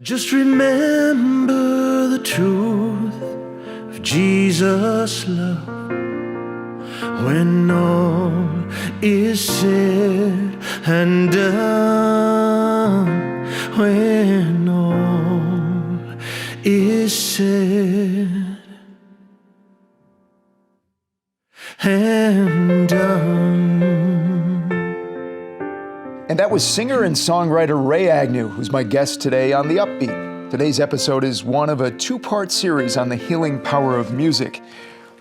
Just remember the truth of Jesus' love when all is said and done. When all is said and done. And that was singer and songwriter Ray Agnew, who's my guest today on The Upbeat. Today's episode is one of a two-part series on the healing power of music.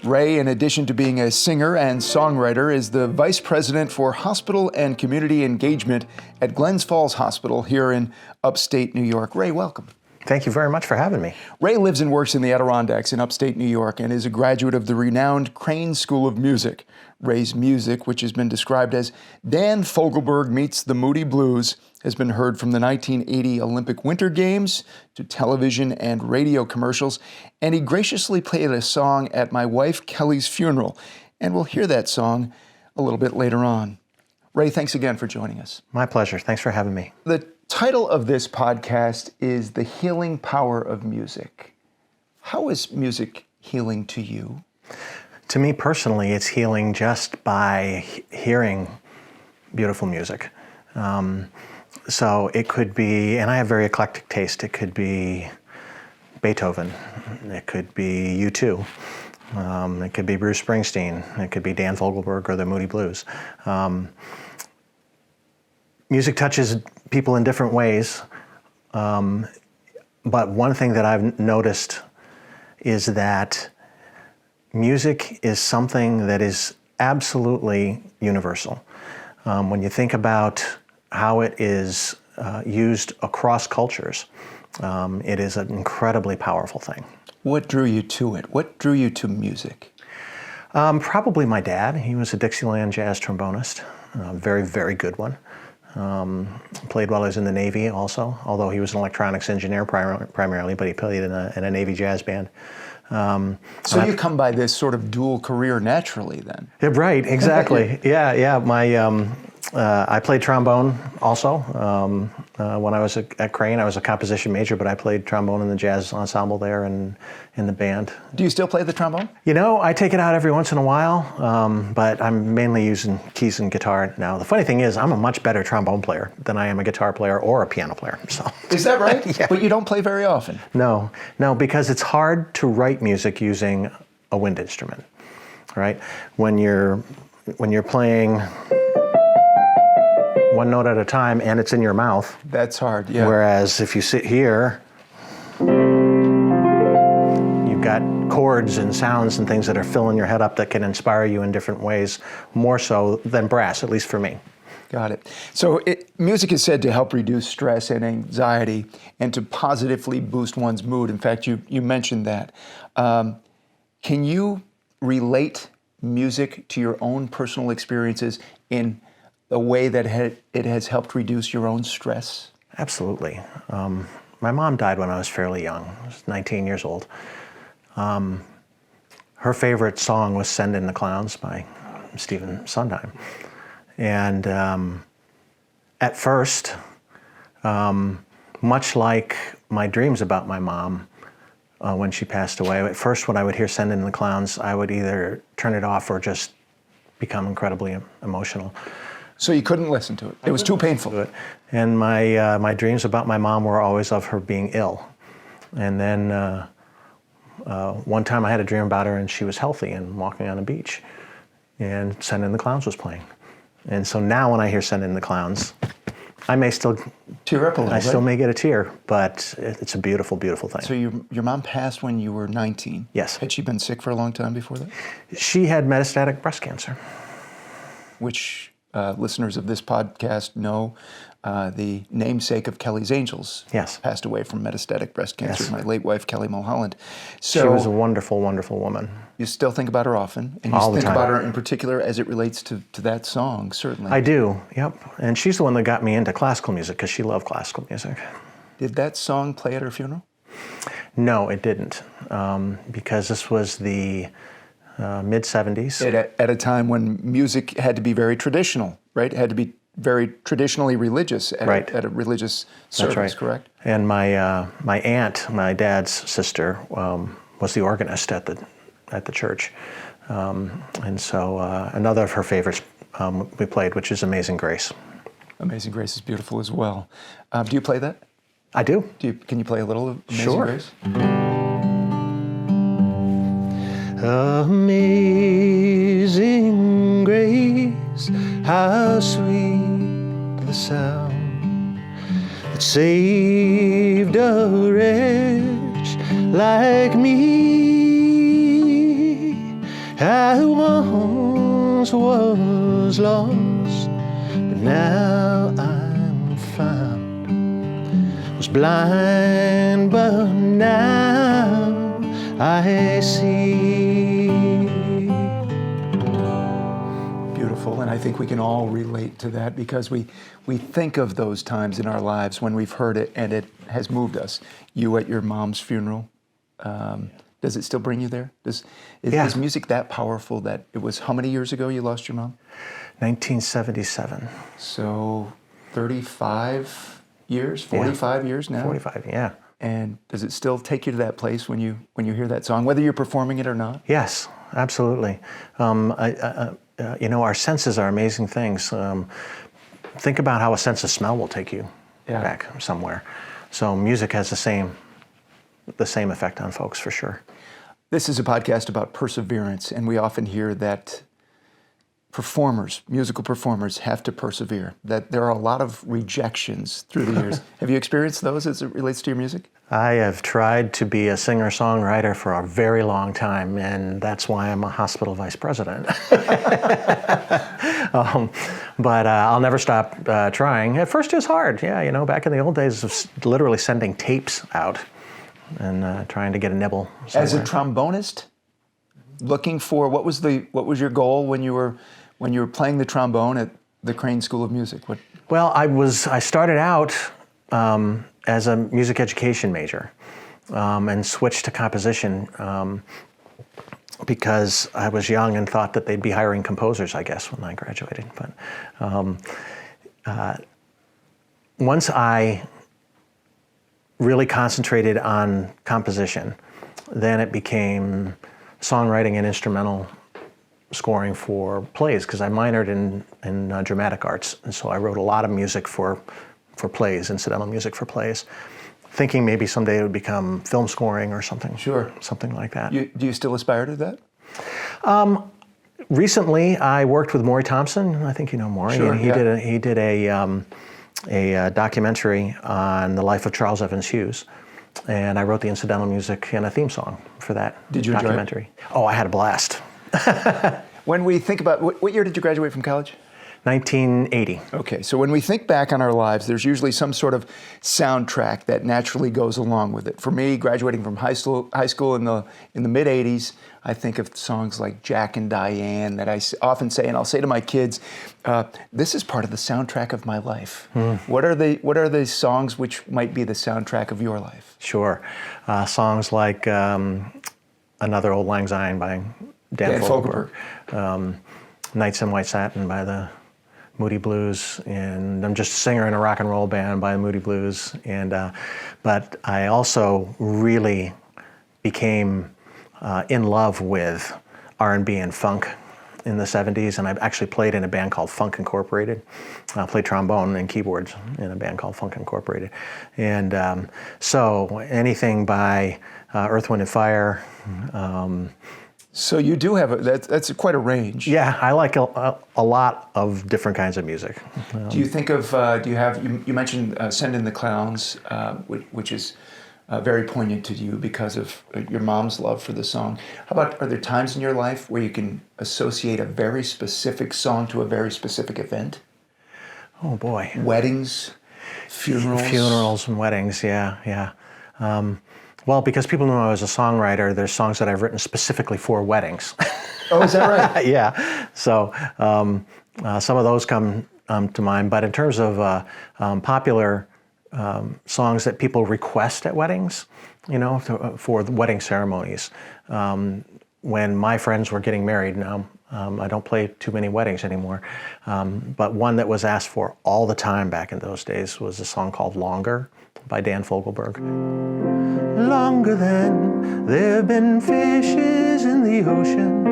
Ray, in addition to being a singer and songwriter, is the Vice President for Hospital and Community Engagement at Glens Falls Hospital here in upstate New York. Ray, welcome. Thank you very much for having me. Ray lives and works in the Adirondacks in upstate New York and is a graduate of the renowned Crane School of Music. Ray's music, which has been described as Dan Fogelberg meets the Moody Blues, has been heard from the 1980 Olympic Winter Games to television and radio commercials, and he graciously played a song at my wife Kelly's funeral, and we'll hear that song a little bit later on. Ray, thanks again for joining us. My pleasure. Thanks for having me. The title of this podcast is The Healing Power of Music. How is music healing to you? To me personally, it's healing just by hearing beautiful music. So it could be, and I have very eclectic taste, it could be Beethoven, it could be U2, it could be Bruce Springsteen, it could be Dan Fogelberg or the Moody Blues. Music touches people in different ways, but one thing that I've noticed is that music is something that is absolutely universal. When you think about how it is used across cultures, it is an incredibly powerful thing. What drew you to it? What drew you to music? Probably my dad. He was a Dixieland jazz trombonist, a very, very good one. Played while I was in the Navy also, although he was an electronics engineer primarily, but he played in a Navy jazz band. So you come by this sort of dual career naturally then? Yeah, right, exactly. Yeah. I played trombone also. When I was at Crane, I was a composition major, but I played trombone in the jazz ensemble there and in the band. Do you still play the trombone? You know, I take it out every once in a while, but I'm mainly using keys and guitar now. The funny thing is, I'm a much better trombone player than I am a guitar player or a piano player. So. Is that right? Yeah. But you don't play very often? No, because it's hard to write music using a wind instrument, right? When you're playing one note at a time and it's in your mouth. That's hard, yeah. Whereas if you sit here, you've got chords and sounds and things that are filling your head up that can inspire you in different ways, more so than brass, at least for me. Got it. So music is said to help reduce stress and anxiety and to positively boost one's mood. In fact, you mentioned that. Can you relate music to your own personal experiences in a way that it has helped reduce your own stress? Absolutely. My mom died when I was fairly young. I was 19 years old. Her favorite song was Send in the Clowns by Stephen Sondheim. And at first, much like my dreams about my mom when she passed away, at first when I would hear Send in the Clowns, I would either turn it off or just become incredibly emotional. So you couldn't listen to it? It was too painful? And my dreams about my mom were always of her being ill. And then one time I had a dream about her and she was healthy and walking on a beach. And Send in the Clowns was playing. And so now when I hear Send in the Clowns, I may still tear up a little bit. I still may get a tear, but it's a beautiful, beautiful thing. So your mom passed when you were 19? Yes. Had she been sick for a long time before that? She had metastatic breast cancer. Which listeners of this podcast know, the namesake of Kelly's Angels. Yes. Passed away from metastatic breast cancer. Yes. My late wife, Kelly Mulholland. So she was a wonderful, wonderful woman. You still think about her often, and you All the think time. about her in particular as it relates to that song, certainly. I do, yep. And she's the one that got me into classical music because she loved classical music. Did that song play at her funeral? No, it didn't, because this was the mid-'70s. At a time when music had to be very traditional, right? It had to be very traditionally religious Right. at a religious service, That's right. correct? And my aunt, my dad's sister, was the organist at the church, and so another of her favorites we played, which is "Amazing Grace." Amazing Grace is beautiful as well. Do you play that? I do. Can you play a little of Amazing Sure. Grace? Amazing grace, how sweet the sound that saved a wretch like me. I once was lost, but now I'm found. Was blind, but now I see. Beautiful, and I think we can all relate to that because we think of those times in our lives when we've heard it and it has moved us. You at your mom's funeral, does it still bring you there? Is music that powerful that it was, how many years ago you lost your mom? 1977. So 35 years, 45 years now? 45, yeah. And does it still take you to that place when you hear that song, whether you're performing it or not? Yes, absolutely. Our senses are amazing things. Think about how a sense of smell will take you back somewhere. So music has the same effect on folks for sure. This is a podcast about perseverance, and we often hear that musical performers have to persevere, that there are a lot of rejections through the years. Have you experienced those as it relates to your music? I have tried to be a singer-songwriter for a very long time, and that's why I'm a hospital vice president. But I'll never stop trying. At first it was hard, back in the old days of literally sending tapes out and trying to get a nibble somewhere. As a trombonist, looking for, what was your goal when you were playing the trombone at the Crane School of Music? Well, I started out as a music education major and switched to composition because I was young and thought that they'd be hiring composers, I guess, when I graduated. But once I really concentrated on composition, then it became songwriting and instrumental scoring for plays, because I minored in dramatic arts, and so I wrote a lot of music for plays, incidental music for plays, thinking maybe someday it would become film scoring or something. Sure. Something like that. Do you still aspire to that? Recently, I worked with Maury Thompson. I think you know Maury. Sure, And he did a documentary on the life of Charles Evans Hughes, and I wrote the incidental music and a theme song for that Did you documentary. Enjoy it? Oh, I had a blast. When we think about, what year did you graduate from college? 1980. Okay, so when we think back on our lives, there's usually some sort of soundtrack that naturally goes along with it. For me, graduating from high school in the mid '80s, I think of songs like Jack and Diane that I often say, and I'll say to my kids, this is part of the soundtrack of my life. What are the songs which might be the soundtrack of your life? Sure, songs like Another Old Lang Syne by Dan Fogelberg. Nights in White Satin by the Moody Blues, and I'm just a singer in a rock and roll band by the Moody Blues. But I also really became in love with R&B and funk in the 70s, and I actually played in a band called Funk Incorporated. I played trombone and keyboards in a band called Funk Incorporated. And so anything by Earth, Wind & Fire. So you do have that's quite a range. Yeah, I like a lot of different kinds of music. Do you think of, you mentioned Send in the Clowns, which is very poignant to you because of your mom's love for the song. How about, are there times in your life where you can associate a very specific song to a very specific event? Oh boy. Weddings, funerals? Funerals and weddings, yeah. Well, because people know I was a songwriter, there's songs that I've written specifically for weddings. Oh, is that right? Yeah. So some of those come to mind. But in terms of popular songs that people request at weddings, for the wedding ceremonies, when my friends were getting married, now I don't play too many weddings anymore. But one that was asked for all the time back in those days was a song called Longer by Dan Fogelberg. Longer than there have been fishes in the ocean,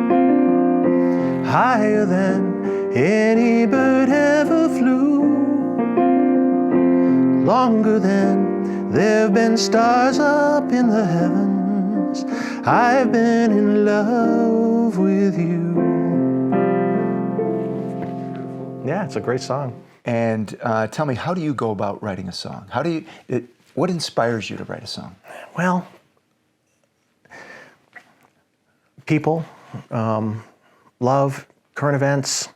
higher than any bird ever flew, longer than there have been stars up in the heavens, I've been in love with you. Yeah, it's a great song. And tell me, how do you go about writing a song? What inspires you to write a song? Well, people, love, current events,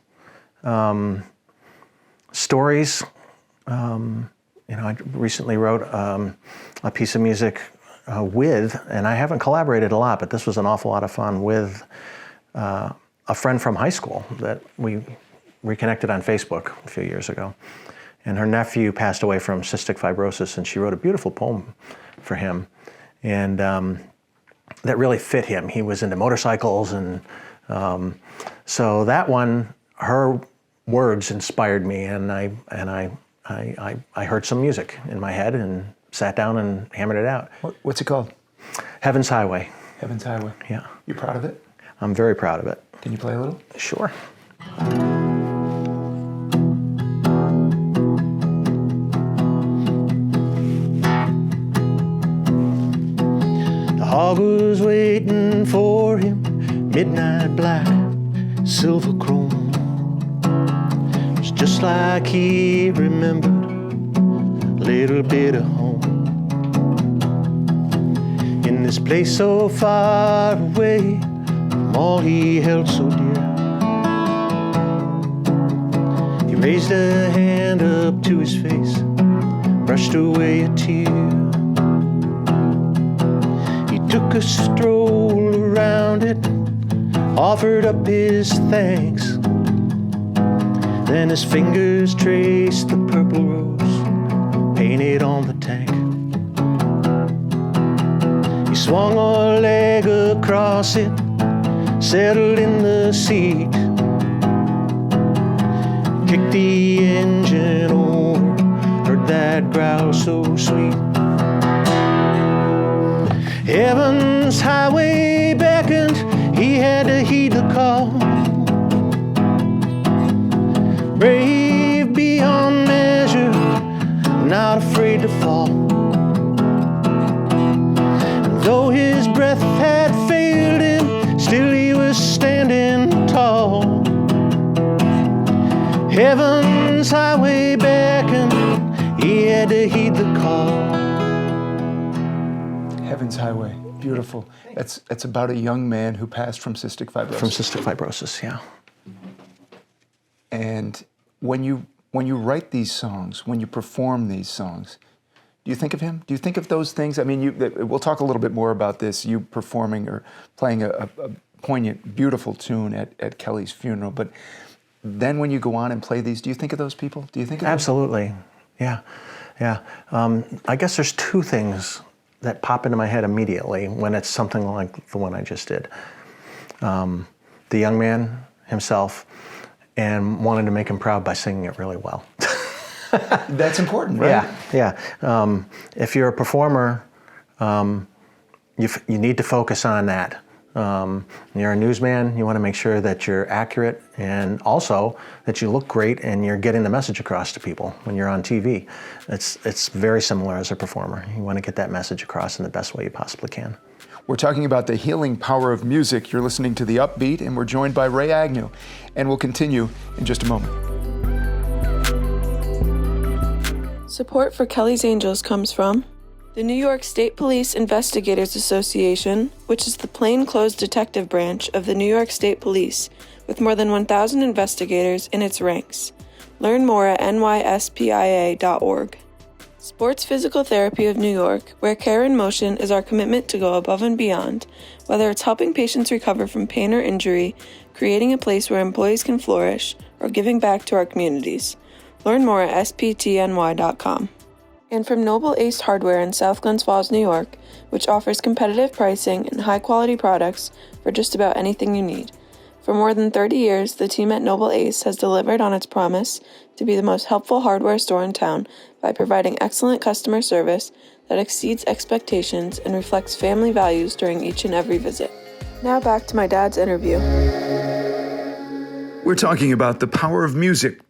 stories. I recently wrote a piece of music with, and I haven't collaborated a lot, but this was an awful lot of fun, with a friend from high school that we reconnected on Facebook a few years ago. And her nephew passed away from cystic fibrosis, and she wrote a beautiful poem for him. And that really fit him. He was into motorcycles, and so that one, her words inspired me, and I heard some music in my head and sat down and hammered it out. What's it called? Heaven's Highway. Heaven's Highway. Yeah. You proud of it? I'm very proud of it. Can you play a little? Sure. The hog was waiting for him, midnight black, silver chrome. It's just like he remembered a little bit of home. In this place so far away from all he held so dear, he raised a hand up to his face, brushed away a tear. He took a stroll around it, offered up his thanks. Then his fingers traced the purple rose painted on the tank. He swung a leg across it, settled in the seat, kicked the engine over, heard that growl so sweet. Heaven's highway beckoned, he had to heed the call. Brave beyond measure, not afraid to fall. And though his breath had failed him, still he was standing tall. Heaven's highway beckoned, he had to heed the call. Heaven's Highway. Beautiful. That's about a young man who passed from cystic fibrosis. From cystic fibrosis, yeah. And when you write these songs, when you perform these songs, do you think of him? Do you think of those things? I mean, we'll talk a little bit more about this, you performing or playing a poignant, beautiful tune at Kelly's funeral. But then when you go on and play these, do you think of those people? Do you think of Absolutely, yeah. I guess there's two things that pop into my head immediately when it's something like the one I just did. The young man himself, and wanted to make him proud by singing it really well. That's important, right? Yeah. If you're a performer, you need to focus on that. You're a newsman, you want to make sure that you're accurate and also that you look great and you're getting the message across to people when you're on TV. It's very similar as a performer. You want to get that message across in the best way you possibly can. We're talking about the healing power of music. You're listening to The Upbeat, and we're joined by Ray Agnew. And we'll continue in just a moment. Support for Kelly's Angels comes from the New York State Police Investigators Association, which is the plainclothes detective branch of the New York State Police, with more than 1,000 investigators in its ranks. Learn more at nyspia.org. Sports Physical Therapy of New York, where care in motion is our commitment to go above and beyond, whether it's helping patients recover from pain or injury, creating a place where employees can flourish, or giving back to our communities. Learn more at sptny.com. And from Noble Ace Hardware in South Glens Falls, New York, which offers competitive pricing and high-quality products for just about anything you need. For more than 30 years, the team at Noble Ace has delivered on its promise to be the most helpful hardware store in town by providing excellent customer service that exceeds expectations and reflects family values during each and every visit. Now back to my dad's interview. We're talking about the power of music.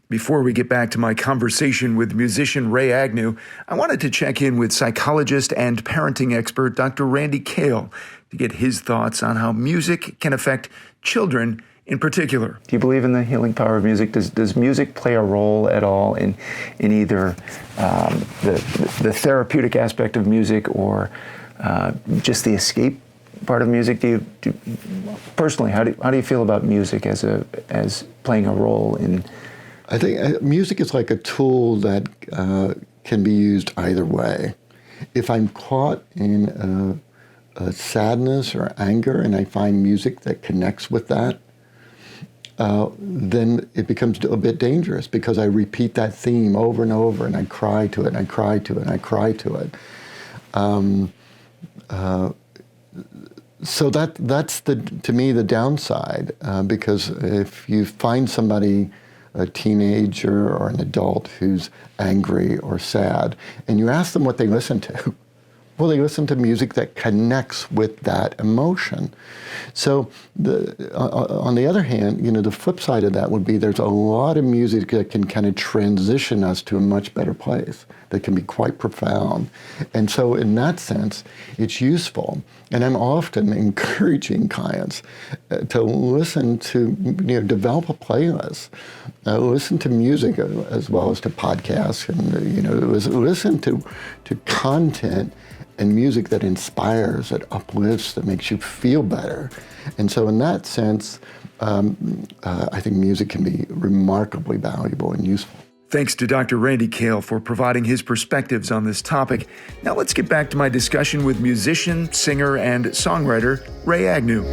Before we get back to my conversation with musician Ray Agnew, I wanted to check in with psychologist and parenting expert Dr. Randy Kale to get his thoughts on how music can affect children in particular. Do you believe in the healing power of music? Does music play a role at all in either the therapeutic aspect of music or just the escape part of music? Personally, how do you feel about music as playing a role in? I think music is like a tool that can be used either way. If I'm caught in a sadness or anger and I find music that connects with that, then it becomes a bit dangerous because I repeat that theme over and over and I cry to it and I cry to it and I cry to it. So that's to me the downside, because if you find somebody, a teenager or an adult who's angry or sad, and you ask them what they listen to, well, they listen to music that connects with that emotion. So on the other hand, the flip side of that would be there's a lot of music that can kind of transition us to a much better place, that can be quite profound. And so in that sense, it's useful. And I'm often encouraging clients to listen to, develop a playlist, listen to music as well as to podcasts, and, listen to content and music that inspires, that uplifts, that makes you feel better. And so in that sense, I think music can be remarkably valuable and useful. Thanks to Dr. Randy Kale for providing his perspectives on this topic. Now let's get back to my discussion with musician, singer, and songwriter Ray Agnew.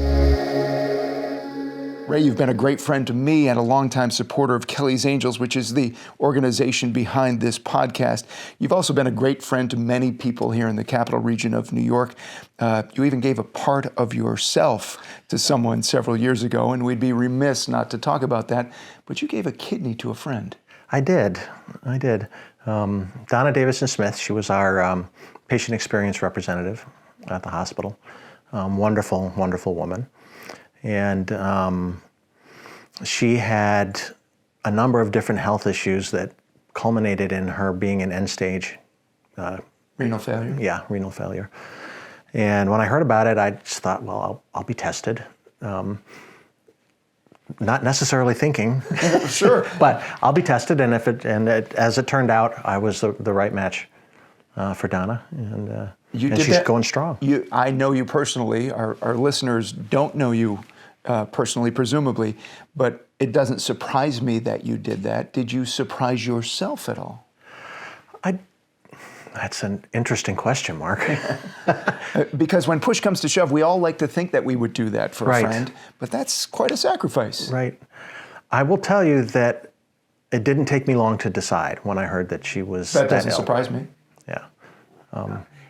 Ray, you've been a great friend to me and a longtime supporter of Kelly's Angels, which is the organization behind this podcast. You've also been a great friend to many people here in the capital region of New York. You even gave a part of yourself to someone several years ago, and we'd be remiss not to talk about that, but you gave a kidney to a friend. I did. Donna Davison-Smith, she was our patient experience representative at the hospital. Wonderful, wonderful woman. And she had a number of different health issues that culminated in her being in end-stage Renal failure? Yeah, renal failure. And when I heard about it, I just thought, well, I'll be tested. Not necessarily thinking, Sure, but I'll be tested. And as it turned out, I was the right match for Donna, and she's going strong. I know you personally. Our listeners don't know you personally, presumably, but it doesn't surprise me that you did that. Did you surprise yourself at all? That's an interesting question, Mark. Because when push comes to shove, we all like to think that we would do that for a friend, but that's quite a sacrifice. Right. I will tell you that it didn't take me long to decide when I heard that she was That doesn't ill. surprise me. Yeah.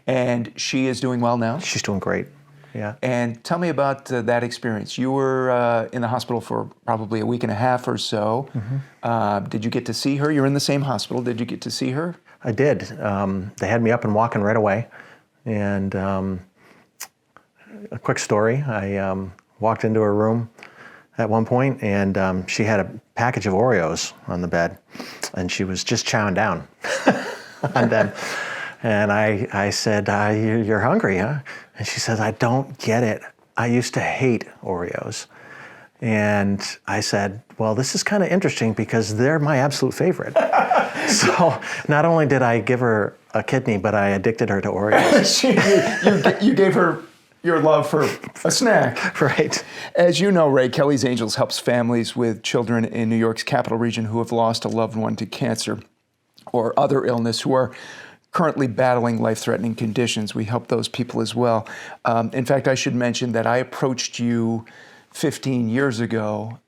And she is doing well now? She's doing great. Yeah. And tell me about that experience. You were in the hospital for probably a week and a half or so. Mm-hmm. Did you get to see her? You're in the same hospital. Did you get to see her? I did. They had me up and walking right away. And a quick story, I walked into her room at one point, and she had a package of Oreos on the bed, and she was just chowing down on them. And I said, you're hungry, huh? And she says, I don't get it. I used to hate Oreos. And I said, well, this is kind of interesting because they're my absolute favorite. So not only did I give her a kidney, but I addicted her to Oreos. You gave her your love for a snack. Right. As you know, Ray, Kelly's Angels helps families with children in New York's capital region who have lost a loved one to cancer or other illness, who are currently battling life-threatening conditions. We help those people as well. In fact, I should mention that I approached you 15 years ago,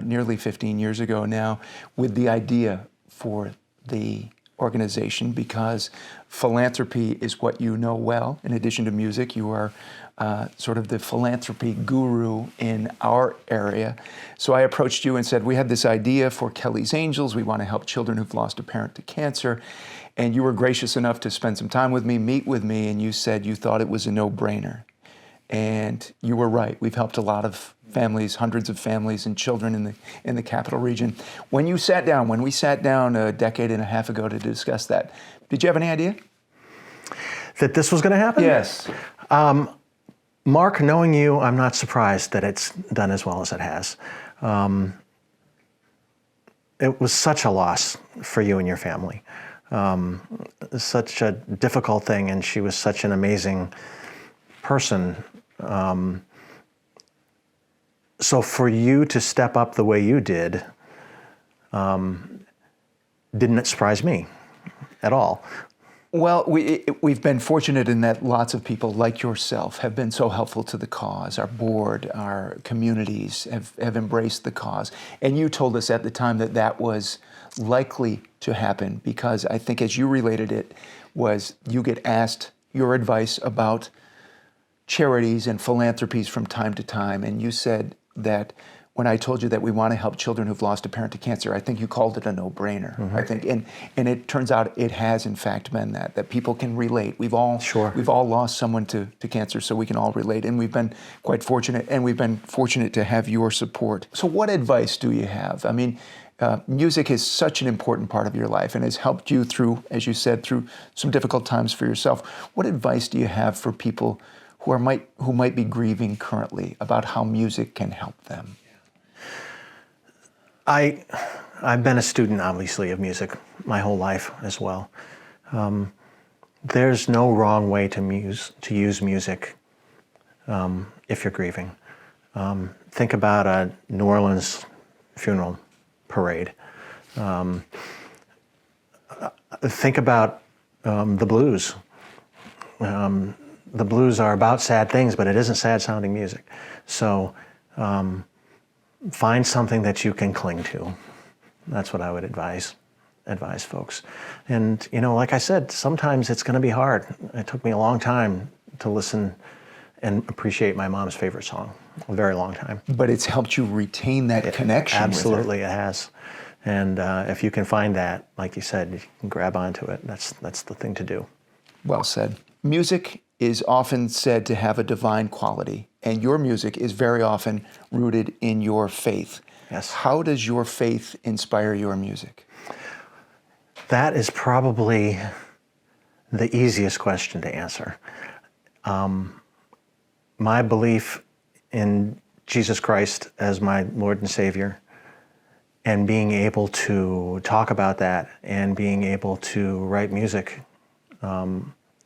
nearly 15 years ago now, with the idea for the organization because philanthropy is what you know well. In addition to music, you are sort of the philanthropy guru in our area. So I approached you and said, we had this idea for Kelly's Angels. We want to help children who've lost a parent to cancer. And you were gracious enough to spend some time with me, meet with me, and you said you thought it was a no-brainer. And you were right. We've helped a lot of families, hundreds of families and children in the capital region. When we sat down a decade and a half ago to discuss that, did you have any idea? That this was going to happen? Yes. Mark, knowing you, I'm not surprised that it's done as well as it has. It was such a loss for you and your family. Such a difficult thing, and she was such an amazing person. So for you to step up the way you did didn't surprise me at all. Well, we've been fortunate in that lots of people like yourself have been so helpful to the cause. Our board, our communities have embraced the cause. And you told us at the time that that was likely to happen because I think as you related it was you get asked your advice about charities and philanthropies from time to time. And you said that when I told you that we want to help children who've lost a parent to cancer, I think you called it a no-brainer. Mm-hmm. I think, and it turns out it has in fact been that people can relate. We've all lost someone to cancer, so we can all relate. And we've been quite fortunate, and we've been fortunate to have your support. So what advice do you have? I mean, music is such an important part of your life and has helped you through, as you said, through some difficult times for yourself. What advice do you have for people who might be grieving currently about how music can help them? I've been a student, obviously, of music my whole life as well. There's no wrong way to use music if you're grieving. Think about a New Orleans funeral parade. Think about the blues. The blues are about sad things, but it isn't sad-sounding music. So find something that you can cling to. That's what I would advise folks. And, like I said, sometimes it's going to be hard. It took me a long time to listen and appreciate my mom's favorite song, a very long time. But it's helped you retain that connection Absolutely, with her. It has. And if you can find that, like you said, you can grab onto it. That's the thing to do. Well said. Music is often said to have a divine quality, and your music is very often rooted in your faith. Yes. How does your faith inspire your music? That is probably the easiest question to answer. My belief in Jesus Christ as my Lord and Savior, and being able to talk about that and being able to write music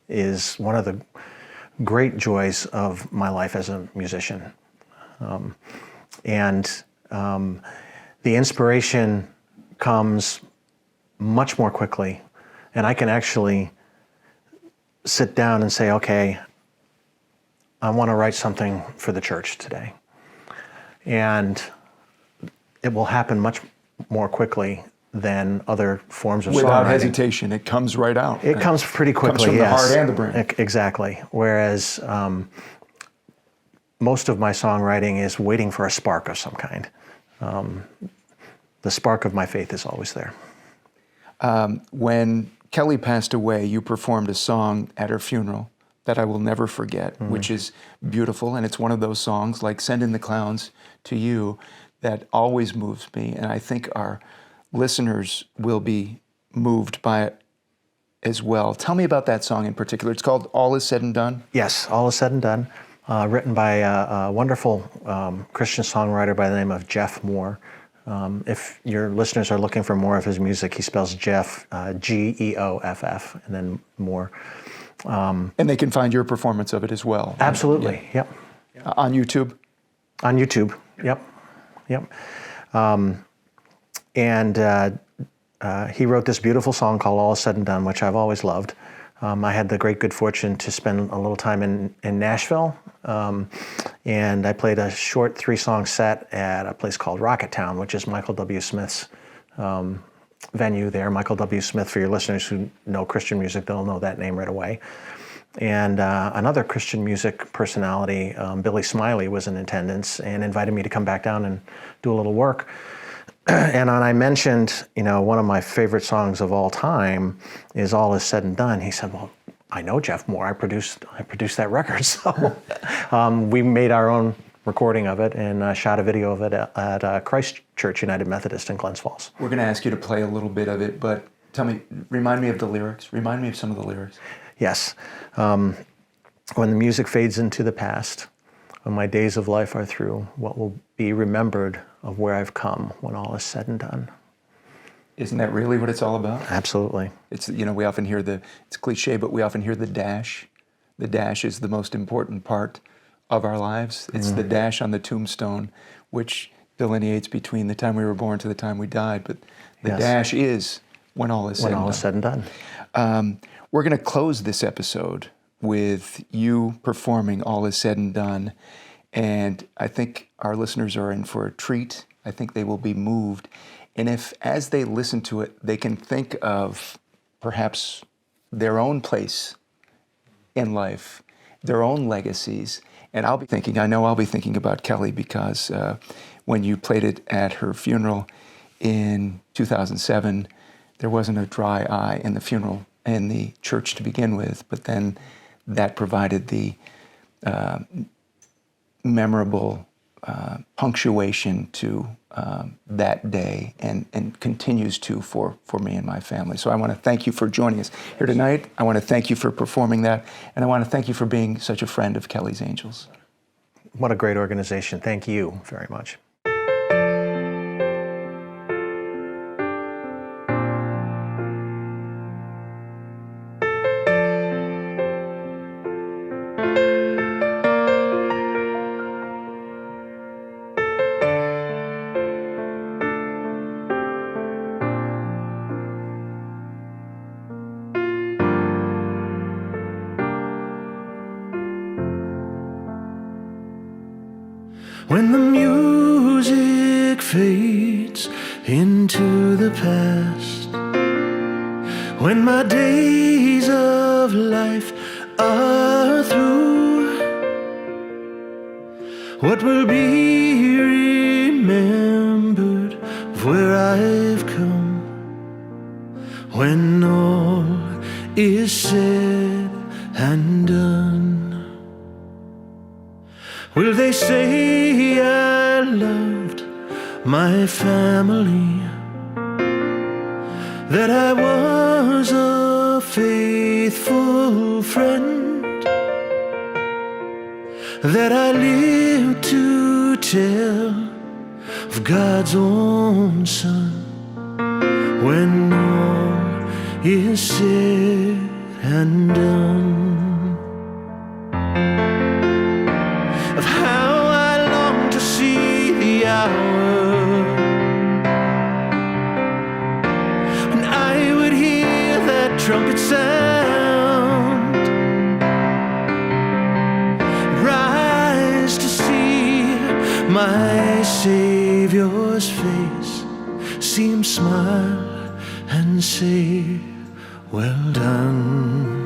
is one of the great joys of my life as a musician. And the inspiration comes much more quickly, and I can actually sit down and say, okay, I want to write something for the church today. And it will happen much more quickly than other forms of Without songwriting. hesitation, it comes right out. It comes pretty quickly, comes from yes. the heart and the brain. Exactly. Whereas most of my songwriting is waiting for a spark of some kind. The spark of my faith is always there. When Kelly passed away, you performed a song at her funeral that I will never forget, which is beautiful, and it's one of those songs like Send in the Clowns to You that always moves me, and I think our listeners will be moved by it as well. Tell me about that song in particular. It's called All Is Said and Done? Yes, All Is Said and Done, written by a wonderful Christian songwriter by the name of Jeff Moore. If your listeners are looking for more of his music, he spells Jeff, Geoff, and then Moore. And they can find your performance of it as well. Absolutely, yep. On YouTube? On YouTube, yep. And he wrote this beautiful song called All Is Said and Done, which I've always loved. I had the great good fortune to spend a little time in Nashville, and I played a short 3-song set at a place called Rocketown, which is Michael W. Smith's venue there, Michael W. Smith. For your listeners who know Christian music, they'll know that name right away. And another Christian music personality, Billy Smiley, was in attendance and invited me to come back down and do a little work. And when I mentioned, one of my favorite songs of all time is All Is Said and Done, he said, well, I know Jeff Moore. I produced that record. So we made our own recording of it and shot a video of it at Christ Church United Methodist in Glens Falls. We're going to ask you to play a little bit of it, but remind me of the lyrics. Remind me of some of the lyrics. Yes. When the music fades into the past, when my days of life are through, what will be remembered of where I've come when all is said and done? Isn't that really what it's all about? Absolutely. It's, we often hear it's cliche, but we often hear the dash. The dash is the most important part of our lives. It's the dash on the tombstone, which delineates between the time we were born to the time we died. But the dash is when all is said and done. When all is said and done. We're going to close this episode with you performing All Is Said and Done. And I think our listeners are in for a treat. I think they will be moved. And if, as they listen to it, they can think of perhaps their own place in life, their own legacies. And I'll be thinking about Kelly because when you played it at her funeral in 2007, there wasn't a dry eye in the funeral in the church to begin with, but then that provided the memorable punctuation to that day and continues to for me and my family. So I want to thank you for joining us here tonight. I want to thank you for performing that, and I want to thank you for being such a friend of Kelly's Angels. What a great organization. Thank you very much. When the music fades into the past, when my days of life are through, what will be remembered of where I've come when all is said and done? Will they say I loved my family, that I was a faithful friend, that I lived to tell of God's own Son when all is said and done? Of how I long to see the hour when I would hear that trumpet sound, rise to see my Savior's face, see him smile and say, well done.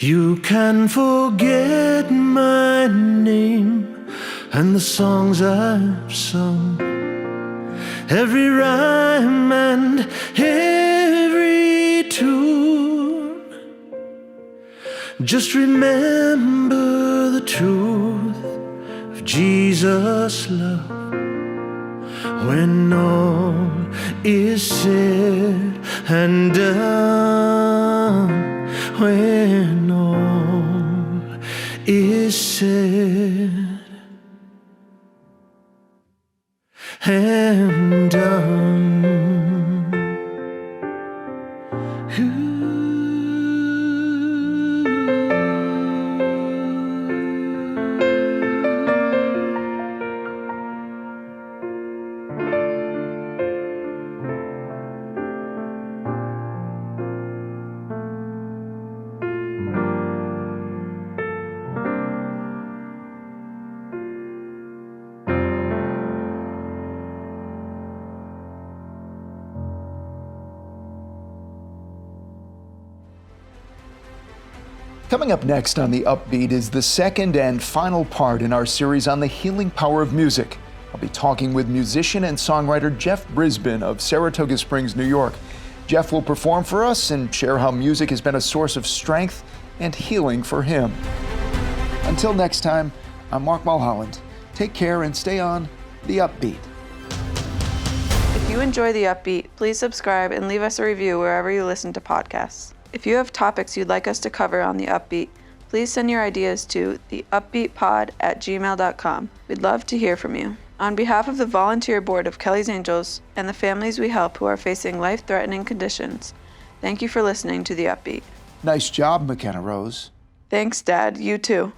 You can forget my name and the songs I've sung, every rhyme and every tune. Just remember the truth of Jesus' love when all is said and done. When all is said and done. Coming up next on The Upbeat is the second and final part in our series on the healing power of music. I'll be talking with musician and songwriter Jeff Brisbane of Saratoga Springs, New York. Jeff will perform for us and share how music has been a source of strength and healing for him. Until next time, I'm Mark Mulholland. Take care and stay on The Upbeat. If you enjoy The Upbeat, please subscribe and leave us a review wherever you listen to podcasts. If you have topics you'd like us to cover on The Upbeat, please send your ideas to theupbeatpod@gmail.com. We'd love to hear from you. On behalf of the volunteer board of Kelly's Angels and the families we help who are facing life-threatening conditions, thank you for listening to The Upbeat. Nice job, McKenna Rose. Thanks, Dad. You too.